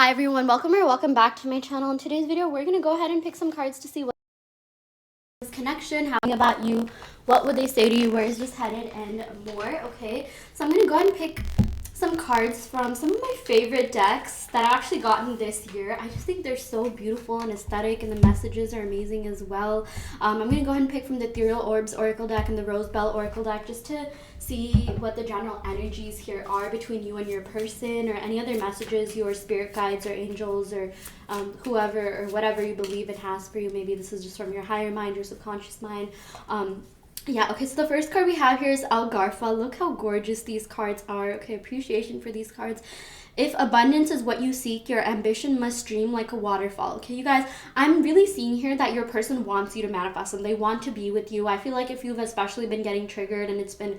Hi everyone, welcome back to my channel. In today's video, we're going to go ahead and pick some cards to see what this connection, how about you, what would they say to you, where is this headed, and more. Okay, so I'm going to go ahead and pick some cards from some of my favorite decks that I actually gotten this year. I just think they're so beautiful and aesthetic, and the messages are amazing as well. I'm going to go ahead and pick from the Ethereal Orbs Oracle deck and the Rose Bell Oracle deck just to see what the general energies here are between you and your person, or any other messages your spirit guides or angels or whoever or whatever you believe it has for you. Maybe this is just from your higher mind, your subconscious mind. Yeah, okay, so the first card we have here is Algarfa. Look how gorgeous these cards are. Okay, appreciation for these cards. If abundance is what you seek, your ambition must stream like a waterfall. Okay, you guys, I'm really seeing here that your person wants you to manifest them. They want to be with you. I feel like if you've especially been getting triggered and it's been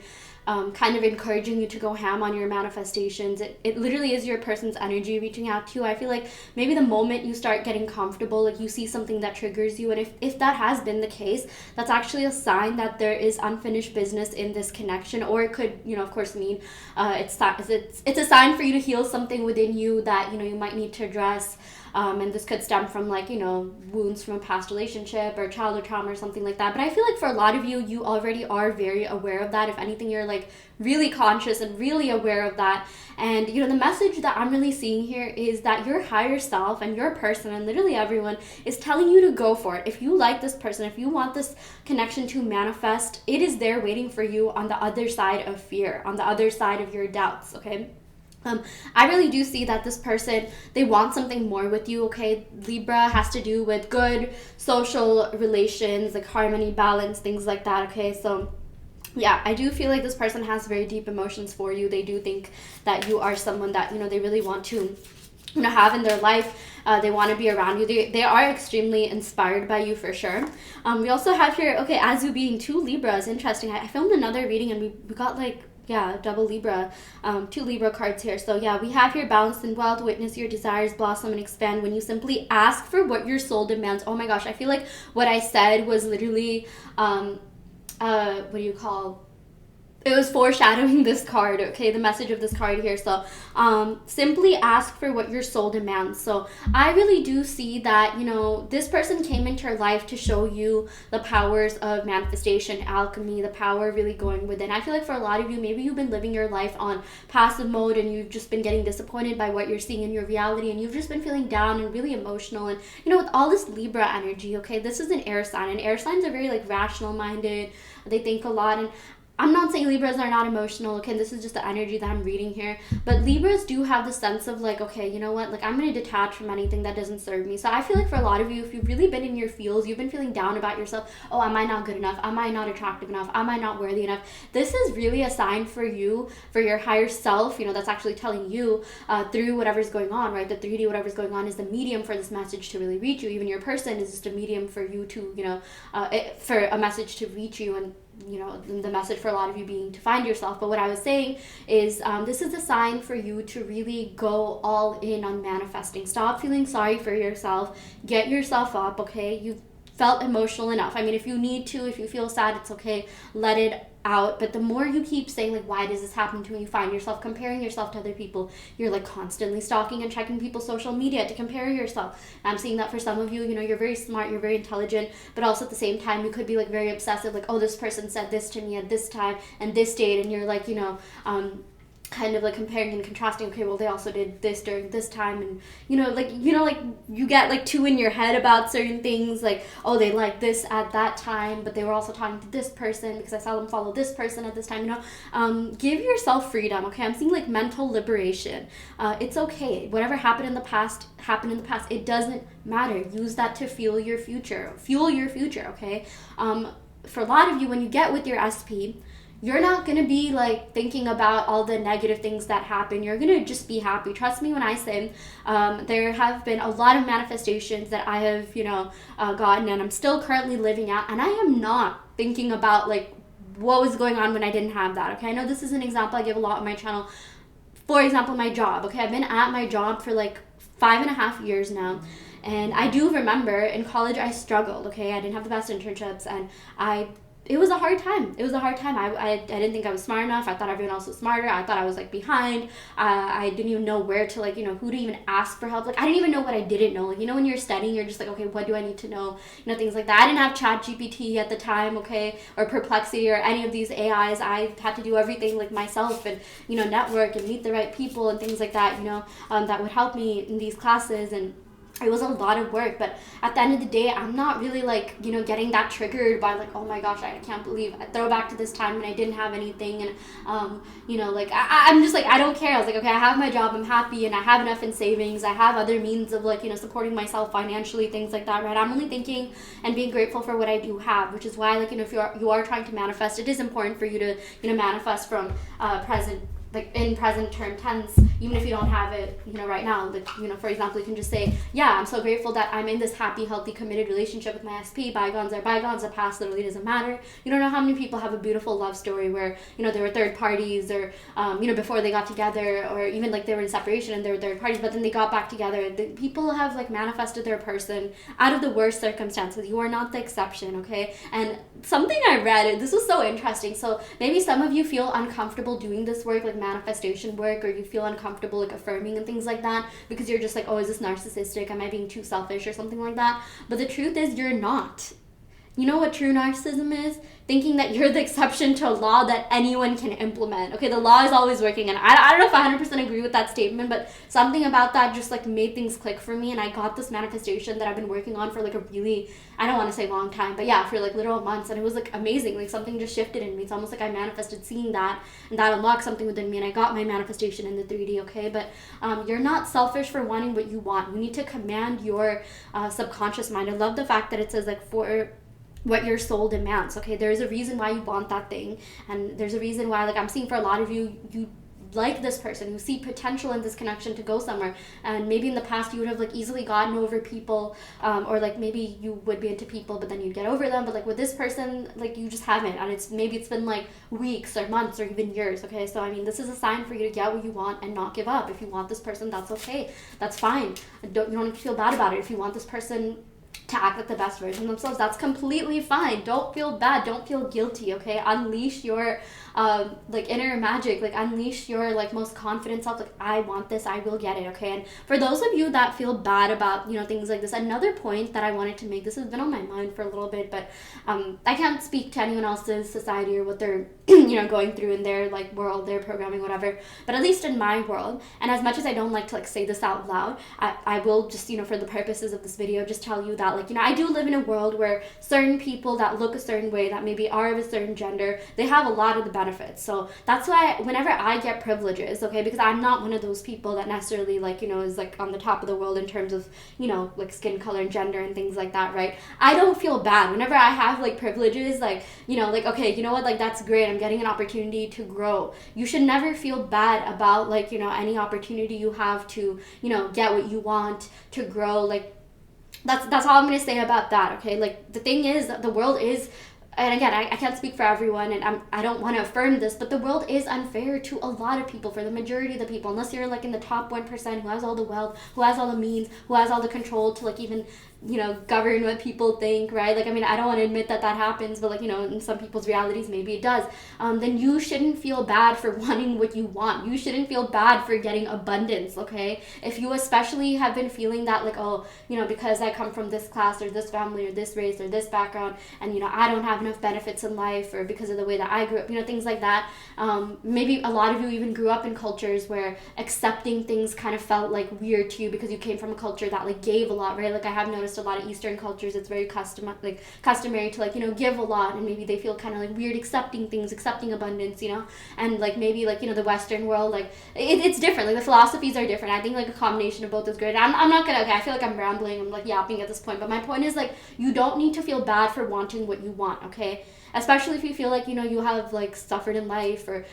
kind of encouraging you to go ham on your manifestations, it literally is your person's energy reaching out to you. I feel like maybe the moment you start getting comfortable, like you see something that triggers you, and if that has been the case, that's actually a sign that there is unfinished business in this connection. Or it could, of course, mean it's a sign for you to heal something within you that you might need to address. And this could stem from wounds from a past relationship or childhood trauma or something like that. But I feel like for a lot of you, you already are very aware of that. If anything, you're really conscious and really aware of that. And the message that I'm really seeing here is that your higher self and your person and literally everyone is telling you to go for it. If you like this person, if you want this connection to manifest, it is there waiting for you on the other side of fear, on the other side of your doubts. Okay. I really do see that this person, they want something more with you. Okay, Libra has to do with good social relations, like harmony, balance, things like that. Okay, so yeah, I do feel like this person has very deep emotions for you. They do think that you are someone that they really want to have in their life. They want to be around you. They are extremely inspired by you for sure. We also have here, okay, as you being two Libras. Interesting. I filmed another reading and we got double Libra, two Libra cards here. So yeah, we have here balanced and wealth, witness your desires blossom and expand when you simply ask for what your soul demands. Oh my gosh, I feel like what I said was literally, it was foreshadowing this card, okay, the message of this card here. So simply ask for what your soul demands. So I really do see that this person came into your life to show you the powers of manifestation, alchemy, the power of really going within. I feel like for a lot of you, maybe you've been living your life on passive mode and you've just been getting disappointed by what you're seeing in your reality, and you've just been feeling down and really emotional. And with all this Libra energy, okay, this is an air sign, and air signs are very rational minded. They think a lot. And I'm not saying Libras are not emotional, okay? This is just the energy that I'm reading here. But Libras do have the sense of okay, you know what? I'm going to detach from anything that doesn't serve me. So I feel like for a lot of you, if you've really been in your feels, you've been feeling down about yourself. Oh, am I not good enough? Am I not attractive enough? Am I not worthy enough? This is really a sign for you, for your higher self, that's actually telling you through whatever's going on, right? The 3D, whatever's going on, is the medium for this message to really reach you. Even your person is just a medium for you to, for a message to reach you. And the message for a lot of you being to find yourself. But what I was saying is this is a sign for you to really go all in on manifesting. Stop feeling sorry for yourself. Get yourself up, okay? You've felt emotional enough. I mean, if you need to, if you feel sad, it's okay. Let it out. But the more you keep saying why does this happen to me, you find yourself comparing yourself to other people. You're constantly stalking and checking people's social media to compare yourself. I'm seeing that for some of you, you're very smart, you're very intelligent, but also at the same time you could be very obsessive, oh, this person said this to me at this time and this date, and you're kind of comparing and contrasting. Okay, well, they also did this during this time, and you get two in your head about certain things, oh, they like this at that time, but they were also talking to this person because I saw them follow this person at this time. Give yourself freedom. Okay, I'm seeing mental liberation. It's okay. Whatever happened in the past happened in the past. It doesn't matter. Use that to fuel your future. Okay. For a lot of you, when you get with your SP, you're not going to be thinking about all the negative things that happen. You're going to just be happy. Trust me when I say there have been a lot of manifestations that I have, gotten, and I'm still currently living out, and I am not thinking about what was going on when I didn't have that. Okay, I know this is an example I give a lot on my channel. For example, my job. Okay, I've been at my job for 5.5 years now. And I do remember in college I struggled, okay? I didn't have the best internships, and I it was a hard time. It was a hard time. I didn't think I was smart enough. I thought everyone else was smarter. I thought I was like behind. I didn't even know where to like, who to even ask for help. Like I didn't even know what I didn't know. Like, when you're studying, you're just like, okay, what do I need to know? Things like that. I didn't have ChatGPT at the time, okay, or Perplexity or any of these AIs. I had to do everything like myself and, network and meet the right people and things like that, that would help me in these classes. And it was a lot of work, but at the end of the day, I'm not really like, getting that triggered by like, oh my gosh, I can't believe I throw back to this time when I didn't have anything. And, like I'm just like, I don't care. I was like, okay, I have my job, I'm happy, and I have enough in savings. I have other means of like, supporting myself financially, things like that, right? I'm only thinking and being grateful for what I do have, which is why like, if you are trying to manifest, it is important for you to, manifest from present, like in present term tense, even if you don't have it, right now. Like, for example, you can just say, yeah, I'm so grateful that I'm in this happy, healthy, committed relationship with my SP. Bygones are bygones. The past literally doesn't matter. You don't know how many people have a beautiful love story where, there were third parties or, before they got together, or even like they were in separation and they were third parties, but then they got back together. People have like manifested their person out of the worst circumstances. You are not the exception, okay? And something I read, this was so interesting. So maybe some of you feel uncomfortable doing this work, like manifestation work, or you feel uncomfortable like affirming and things like that because you're just like, oh, is this narcissistic? Am I being too selfish or something like that? But the truth is you're not. You know what true narcissism is? Thinking that you're the exception to a law that anyone can implement. Okay, the law is always working, and I don't know if I 100% agree with that statement, but something about that just like made things click for me, and I got this manifestation that I've been working on for like a really, I don't want to say long time, but yeah, for like literal months, and it was like amazing. Like something just shifted in me. It's almost like I manifested seeing that, and that unlocked something within me, and I got my manifestation in the 3D, okay? But you're not selfish for wanting what you want. You need to command your subconscious mind. I love the fact that it says like for what your soul demands, okay? There's a reason why you want that thing, and there's a reason why, like I'm seeing for a lot of you like this person, you see potential in this connection to go somewhere, and maybe in the past you would have like easily gotten over people, or like maybe you would be into people but then you'd get over them, but like with this person, like you just haven't, and it's been like weeks or months or even years, okay? So I mean, this is a sign for you to get what you want and not give up. If you want this person, that's okay, that's fine. You don't have to feel bad about it. If you want this person to act like the best version of themselves, that's completely fine. Don't feel bad, don't feel guilty, okay? Unleash your like inner magic, like unleash your like most confident self, like I want this, I will get it, okay? And for those of you that feel bad about things like this, another point that I wanted to make, this has been on my mind for a little bit, but I can't speak to anyone else's society or what they're going through in their like world, their programming, whatever, but at least in my world, and as much as I don't like to like say this out loud, I will just for the purposes of this video just tell you that like I do live in a world where certain people that look a certain way, that maybe are of a certain gender, they have a lot of the benefits. So that's why whenever I get privileges, okay, because I'm not one of those people that necessarily like is like on the top of the world in terms of like skin color and gender and things like that, right? I don't feel bad whenever I have like privileges, like like okay, you know what, like that's great, I'm getting an opportunity to grow. You should never feel bad about like any opportunity you have to get what you want, to grow. Like that's all I'm going to say about that, okay? Like the thing is, the world is, and again, I can't speak for everyone, and I don't want to affirm this, but the world is unfair to a lot of people, for the majority of the people, unless you're like in the top 1% who has all the wealth, who has all the means, who has all the control to like even govern what people think, right? Like, I mean, I don't want to admit that happens, but like, in some people's realities, maybe it does. Then you shouldn't feel bad for wanting what you want. You shouldn't feel bad for getting abundance, okay? If you especially have been feeling that like, oh, because I come from this class or this family or this race or this background, and I don't have enough benefits in life, or because of the way that I grew up, things like that. Maybe a lot of you even grew up in cultures where accepting things kind of felt like weird to you because you came from a culture that like gave a lot, right? Like I have noticed a lot of Eastern cultures, it's very customary to like give a lot, and maybe they feel kind of like weird accepting things, accepting abundance, and like maybe like the Western world, like it's different, like the philosophies are different. I think like a combination of both is great. I'm not gonna, okay, I feel like I'm rambling, I'm like yapping at this point, but my point is like you don't need to feel bad for wanting what you want, okay? Especially if you feel like you have like suffered in life, or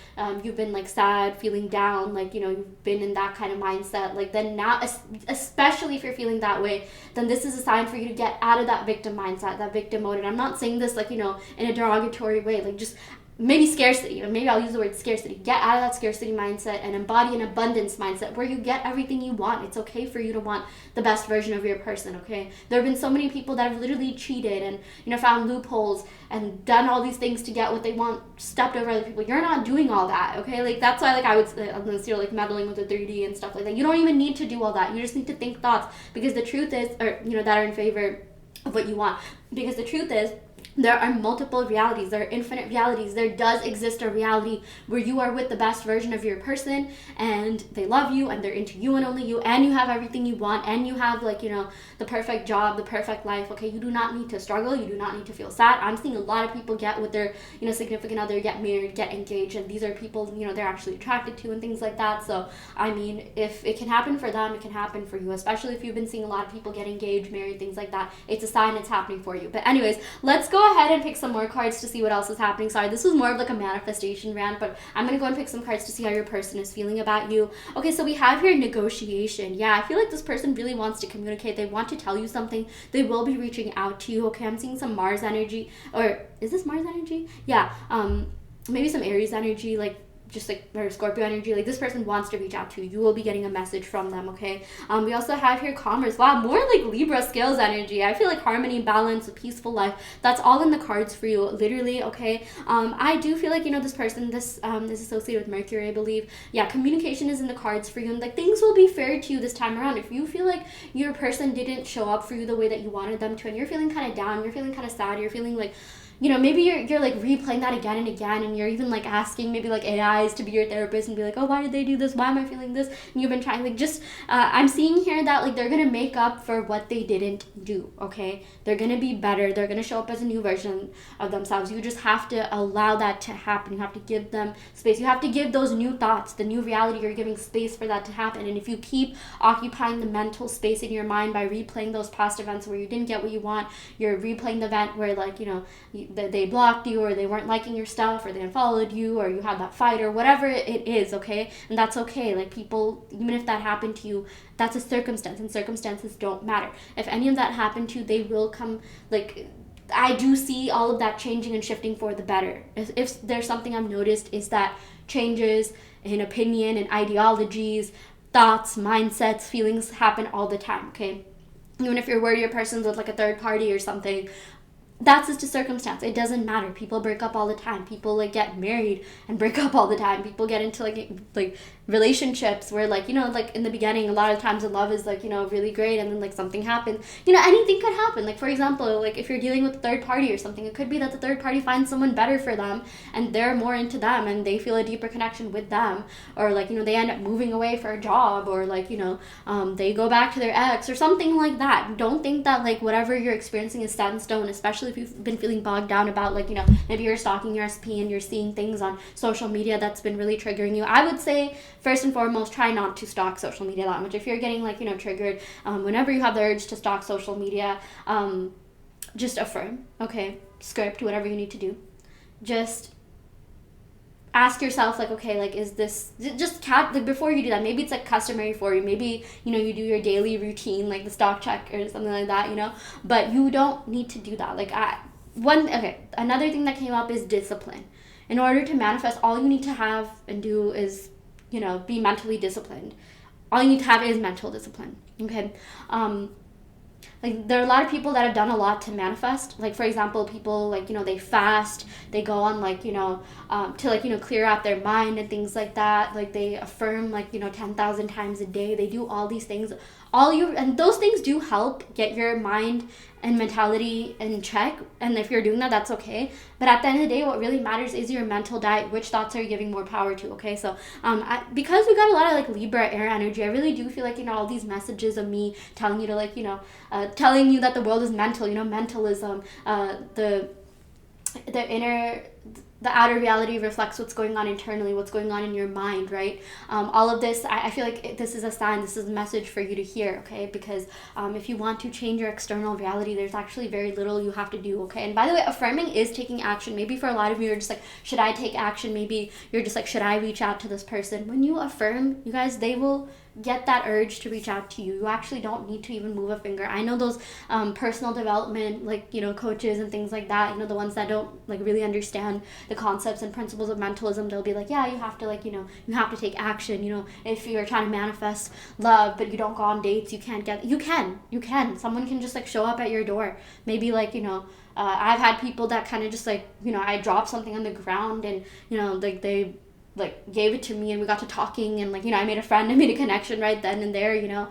you've been like sad, feeling down, like you've been in that kind of mindset, like then now, especially if you're feeling that way, then this is a sign for you to get out of that victim mindset, that victim mode. And I'm not saying this like in a derogatory way, like just maybe scarcity, or maybe I'll use the word scarcity. Get out of that scarcity mindset and embody an abundance mindset where you get everything you want. It's okay for you to want the best version of your person, okay? There have been so many people that have literally cheated and, you know, found loopholes and done all these things to get what they want, stepped over other people. You're not doing all that, okay? Like, that's why, like, I would, unless you're, like, meddling with the 3D and stuff like that, you don't even need to do all that. You just need to think thoughts, because the truth is, or, you know, that are in favor of what you want. Because the truth is, there are multiple realities. There are infinite realities. There does exist a reality where you are with the best version of your person, and they love you, and they're into you and only you, and you have everything you want, and you have, like, you know, the perfect job, the perfect life. Okay, you do not need to struggle. You do not need to feel sad. I'm seeing a lot of people get with their, you know, significant other, get married, get engaged, and these are people, you know, they're actually attracted to and things like that. So, I mean, if it can happen for them, it can happen for you, especially if you've been seeing a lot of people get engaged, married, things like that. It's a sign it's happening for you. But anyways, let's go ahead and pick some more cards to see what else is happening. Sorry, this was more of like a manifestation rant, but I'm gonna go and pick some cards to see how your person is feeling about you. Okay, so we have here negotiation. Yeah, I feel like this person really wants to communicate. They want to tell you something. They will be reaching out to you. Okay, I'm seeing some Mars energy, or is this Mars energy? Yeah, maybe some Aries energy, like just like, or Scorpio energy. Like, this person wants to reach out to you. You will be getting a message from them, okay? We also have here commerce. Wow, more like Libra scales energy. I feel like harmony, balance, a peaceful life. That's all in the cards for you, literally, okay? I do feel like, you know, this person, this is associated with Mercury, I believe. Yeah, communication is in the cards for you, and like, things will be fair to you this time around. If you feel like your person didn't show up for you the way that you wanted them to, and you're feeling kind of down, you're feeling kind of sad, you're feeling like, you know, maybe you're like replaying that again and again, and you're even like asking maybe like AIs to be your therapist and be like, oh, why did they do this? Why am I feeling this? And you've been trying, like, just, I'm seeing here that like they're gonna make up for what they didn't do, okay? They're gonna be better. They're gonna show up as a new version of themselves. You just have to allow that to happen. You have to give them space. You have to give those new thoughts, the new reality, you're giving space for that to happen. And if you keep occupying the mental space in your mind by replaying those past events where you didn't get what you want, you're replaying the event where, like, you know, they blocked you, or they weren't liking your stuff, or they unfollowed you, or you had that fight, or whatever it is, okay? And that's okay. Like, people, even if that happened to you, that's a circumstance, and circumstances don't matter. If any of that happened to you, they will come, like, I do see all of that changing and shifting for the better. If there's something I've noticed, is that changes in opinion and ideologies, thoughts, mindsets, feelings happen all the time, okay? Even if you're worried your person's with like a third party or something, that's just a circumstance. It doesn't matter. People break up all the time. People like get married and break up all the time. People get into like relationships where, like, you know, like in the beginning, a lot of times the love is like, you know, really great, and then like something happens. You know, anything could happen. Like, for example, like if you're dealing with a third party or something, it could be that the third party finds someone better for them and they're more into them and they feel a deeper connection with them, or like, you know, they end up moving away for a job, or like, you know, they go back to their ex or something like that. Don't think that like whatever you're experiencing is set in stone, especially if you've been feeling bogged down about, like, you know, maybe you're stalking your SP and you're seeing things on social media that's been really triggering you. I would say, first and foremost, try not to stalk social media that much. If you're getting, like, you know, triggered, whenever you have the urge to stalk social media, just affirm, okay? Script, whatever you need to do. Just ask yourself, like, okay, like, is this just like, before you do that, maybe it's like customary for you, maybe, you know, you do your daily routine, like the stock check or something like that, you know, but you don't need to do that. Like, another thing that came up is discipline. In order to manifest, all you need to have and do is, you know, be mentally disciplined. All you need to have is mental discipline, okay? Like, there are a lot of people that have done a lot to manifest. Like, for example, people, like, you know, they fast, they go on, like, you know, to, like, you know, clear out their mind and things like that. Like, they affirm, like, you know, 10,000 times a day. They do all these things. And those things do help get your mind and mentality in check. And if you're doing that, that's okay. But at the end of the day, what really matters is your mental diet. Which thoughts are you giving more power to, okay? So, because we got a lot of, like, Libra air energy, I really do feel like, you know, all these messages of me telling you to, like, you know, telling you that the world is mental, you know, mentalism, the outer reality reflects what's going on internally, what's going on in your mind, right? All of this, I feel like this is a sign, this is a message for you to hear, okay? Because if you want to change your external reality, there's actually very little you have to do, okay? And by the way, affirming is taking action. Maybe for a lot of you, you're just like, should I take action? Maybe you're just like, should I reach out to this person? When you affirm, you guys, they will get that urge to reach out to you. You actually don't need to even move a finger. I know those personal development, like, you know, coaches and things like that, you know, the ones that don't like really understand the concepts and principles of mentalism, they'll be like, yeah, you have to, like, you know, you have to take action. You know, if you're trying to manifest love but you don't go on dates, you can't get, you can someone can just like show up at your door. Maybe like, you know, I've had people that kind of just like, you know, I dropped something on the ground and, you know, like they like gave it to me and we got to talking and like, you know, I made a friend, I made a connection right then and there, you know.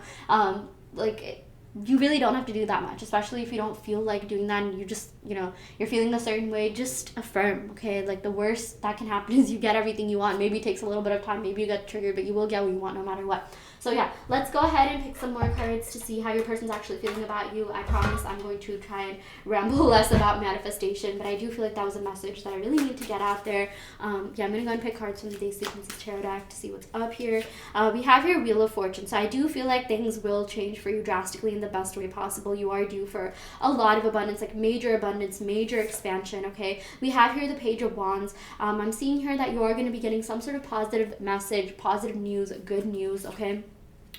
You really don't have to do that much, especially if you don't feel like doing that and you just, you know, you're feeling a certain way. Just affirm, okay? Like, the worst that can happen is you get everything you want. Maybe it takes a little bit of time, maybe you get triggered, but you will get what you want no matter what. So yeah, let's go ahead and pick some more cards to see how your person's actually feeling about you. I promise I'm going to try and ramble less about manifestation, but I do feel like that was a message that I really need to get out there. Yeah, I'm going to go and pick cards from the Day Sequences Tarot deck to see what's up here. We have your Wheel of Fortune, so I do feel like things will change for you drastically in the best way possible. You are due for a lot of abundance, like major abundance, major expansion, okay? We have here the Page of Wands. I'm seeing here that you are going to be getting some sort of positive message, positive news, good news, okay?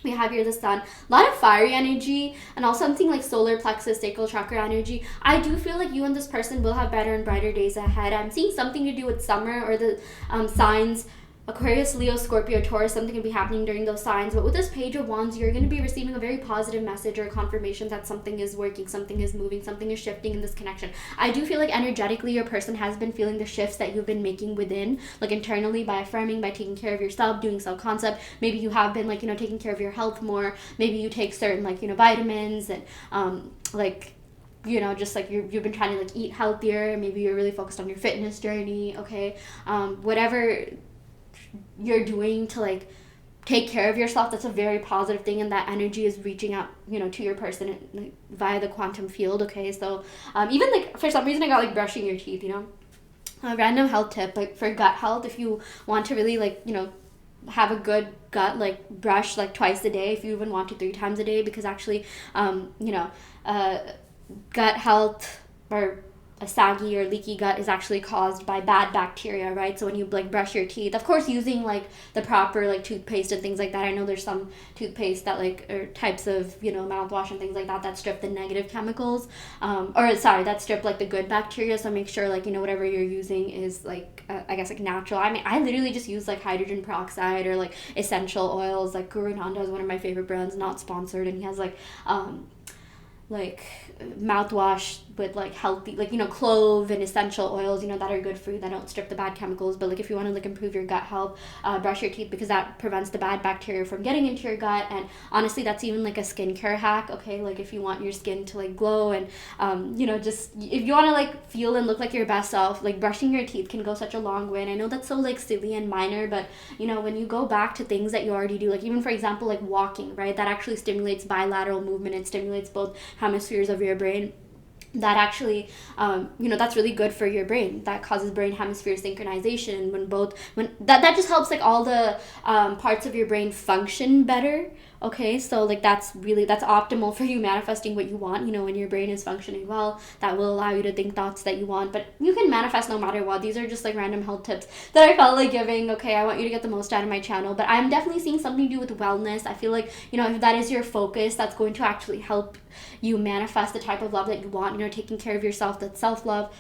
We have here the Sun, a lot of fiery energy, and also something like solar plexus, sacral chakra energy. I do feel like you and this person will have better and brighter days ahead. I'm seeing something to do with summer or the signs Aquarius, Leo, Scorpio, Taurus. Something can be happening during those signs. But with this Page of Wands, you're going to be receiving a very positive message or confirmation that something is working, something is moving, something is shifting in this connection. I do feel like energetically your person has been feeling the shifts that you've been making within, like internally, by affirming, by taking care of yourself, doing self-concept. Maybe you have been, like, you know, taking care of your health more. Maybe you take certain, like, you know, vitamins and like, you know, just like you've been trying to like eat healthier. Maybe you're really focused on your fitness journey, okay? Whatever you're doing to like take care of yourself, that's a very positive thing, and that energy is reaching out, you know, to your person like, via the quantum field, okay? So even like for some reason I got like brushing your teeth, you know, a random health tip, like for gut health, if you want to really like, you know, have a good gut, like brush like twice a day, if you even want to 3 times a day, because actually you know, gut health or a saggy or leaky gut is actually caused by bad bacteria, right? So when you like brush your teeth, of course using like the proper like toothpaste and things like that. I know there's some toothpaste that like, or types of, you know, mouthwash and things like that strip the negative chemicals, that strip like the good bacteria. So make sure like, you know, whatever you're using is like I guess like natural. I mean, I literally just use like hydrogen peroxide or like essential oils. Like Guru Nanda is one of my favorite brands, not sponsored, and he has like mouthwash with like healthy, like, you know, clove and essential oils, you know, that are good for you, that don't strip the bad chemicals. But like if you want to like improve your gut health, brush your teeth, because that prevents the bad bacteria from getting into your gut. And honestly, that's even like a skincare hack, okay? Like if you want your skin to like glow and you know, just if you want to like feel and look like your best self, like brushing your teeth can go such a long way. And I know that's so like silly and minor, but you know, when you go back to things that you already do, like even for example like walking, right, that actually stimulates bilateral movement. It stimulates both hemispheres of your brain. That actually you know, that's really good for your brain. That causes brain hemisphere synchronization. When that just helps like all the parts of your brain function better, okay? So like that's optimal for you manifesting what you want. You know, when your brain is functioning well, that will allow you to think thoughts that you want. But you can manifest no matter what. These are just like random health tips that I felt like giving, okay? I want you to get the most out of my channel, but I'm definitely seeing something to do with wellness. I feel like, you know, if that is your focus, that's going to actually help you manifest the type of love that you want. You know, taking care of yourself, that's self-love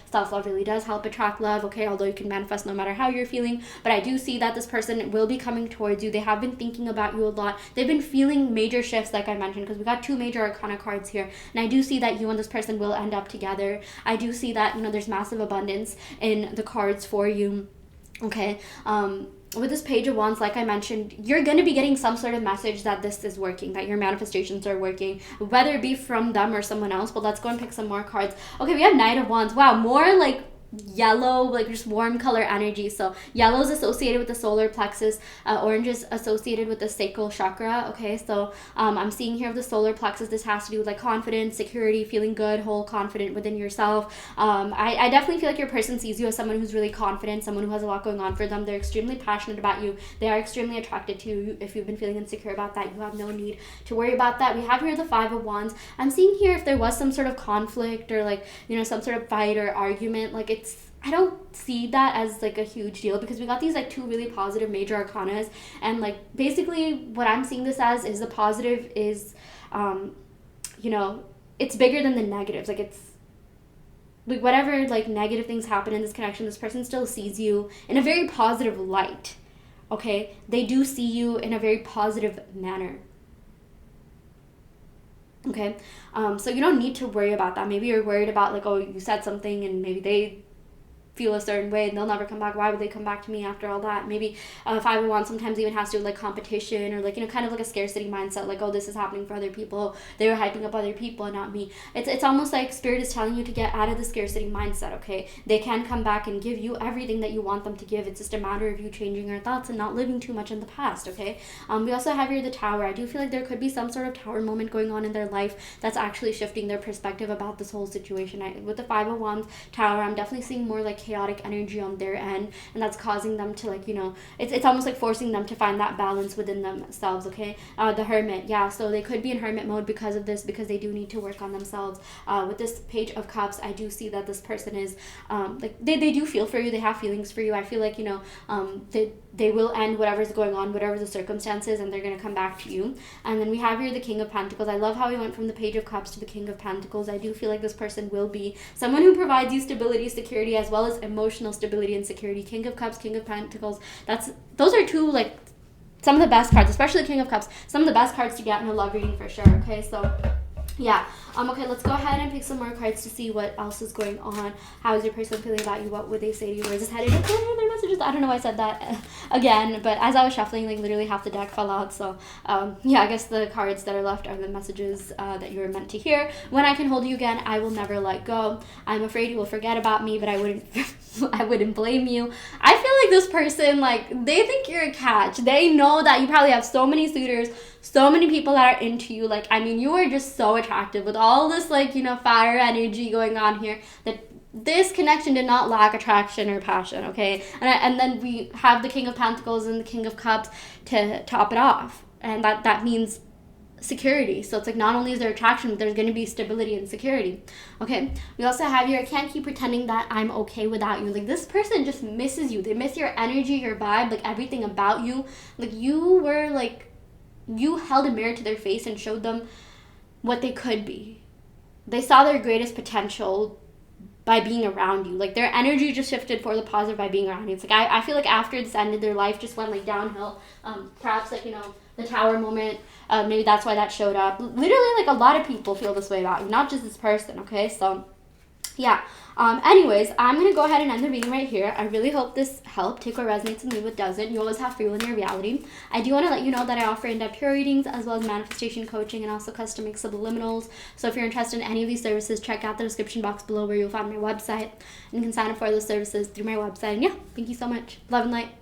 really does help attract love, okay? Although you can manifest no matter how you're feeling. But I do see that this person will be coming towards you. They have been thinking about you a lot. They've been feeling major shifts, like I mentioned, because we got 2 major arcana cards here, and I do see that you and this person will end up together. I do see that, you know, there's massive abundance in the cards for you, okay? With this Page of Wands, like I mentioned, you're going to be getting some sort of message that this is working, that your manifestations are working, whether it be from them or someone else. But let's go and pick some more cards. Okay, we have Knight of Wands. Wow, more like yellow, like just warm color energy. So yellow is associated with the solar plexus, orange is associated with the sacral chakra, okay? So I'm seeing here of the solar plexus, this has to do with like confidence, security, feeling good, whole, confident within yourself. I definitely feel like your person sees you as someone who's really confident, someone who has a lot going on for them. They're extremely passionate about you. They are extremely attracted to you. If you've been feeling insecure about that, you have no need to worry about that. We have here the 5 of Wands. I'm seeing here if there was some sort of conflict or like, you know, some sort of fight or argument, like I don't see that as like a huge deal, because we got these like two really positive major arcanas, and like basically what I'm seeing this as is the positive is, you know, it's bigger than the negatives. Like it's like whatever like negative things happen in this connection, this person still sees you in a very positive light. Okay, they do see you in a very positive manner. Okay, so you don't need to worry about that. Maybe you're worried about like, oh, you said something and maybe they feel a certain way and they'll never come back. Why would they come back to me after all that? Maybe 501 sometimes even has to do with like competition, or like, you know, kind of like a scarcity mindset, like, oh, this is happening for other people, they were hyping up other people and not me. It's almost like spirit is telling you to get out of the scarcity mindset. Okay, they can come back and give you everything that you want them to give. It's just a matter of you changing your thoughts and not living too much in the past. Okay, we also have here the Tower. I do feel like there could be some sort of Tower moment going on in their life that's actually shifting their perspective about this whole situation. With the 501 Tower, I'm definitely seeing more like chaotic energy on their end, and that's causing them to like, you know, it's almost like forcing them to find that balance within themselves. Okay, the Hermit, yeah, so they could be in hermit mode because of this, because they do need to work on themselves. With this Page of Cups, I do see that this person is like they do feel for you, they have feelings for you. I feel like, you know, they will end whatever's going on, whatever the circumstances, and they're going to come back to you. And then we have here the King of Pentacles. I love how we went from the Page of Cups to the King of Pentacles. I do feel like this person will be someone who provides you stability, security, as well as emotional stability and security. King of Cups, King of Pentacles, those are two like some of the best cards, especially King of Cups, some of the best cards to get in a love reading for sure. Okay, so yeah. Okay, let's go ahead and pick some more cards to see what else is going on. How is your person feeling about you? What would they say to you? Where is this headed? Their messages. I don't know why I said that again, but as I was shuffling, like literally half the deck fell out. So yeah, I guess the cards that are left are the messages that you were meant to hear. When I can hold you again, I will never let go. I'm afraid you will forget about me, but I wouldn't I wouldn't blame you. I feel like this person, like, they think you're a catch. They know that you probably have so many suitors, so many people that are into you. Like, I mean, you are just so attractive with all this, like, you know, fire energy going on here, that this connection did not lack attraction or passion. Okay, and then we have the King of Pentacles and the King of Cups to top it off, and that means security. So it's like not only is there attraction, but there's going to be stability and security. Okay, we also have here, I can't keep pretending that I'm okay without you. Like, this person just misses you. They miss your energy, your vibe, like everything about you. Like, you were like, you held a mirror to their face and showed them what they could be. They saw their greatest potential by being around you. Like, their energy just shifted for the positive by being around you. It's like, I feel like after this ended, their life just went like downhill. Perhaps like, you know, the Tower moment, maybe that's why that showed up. Literally, like, a lot of people feel this way about you, not just this person. Okay, so yeah. Anyways, I'm going to go ahead and end the reading right here. I really hope this helped. Take what resonates and leave what doesn't. You always have free will in your reality. I do want to let you know that I offer in-depth tarot readings, as well as manifestation coaching, and also custom subliminals. So if you're interested in any of these services, check out the description box below where you'll find my website. And you can sign up for those services through my website. And yeah, thank you so much. Love and light.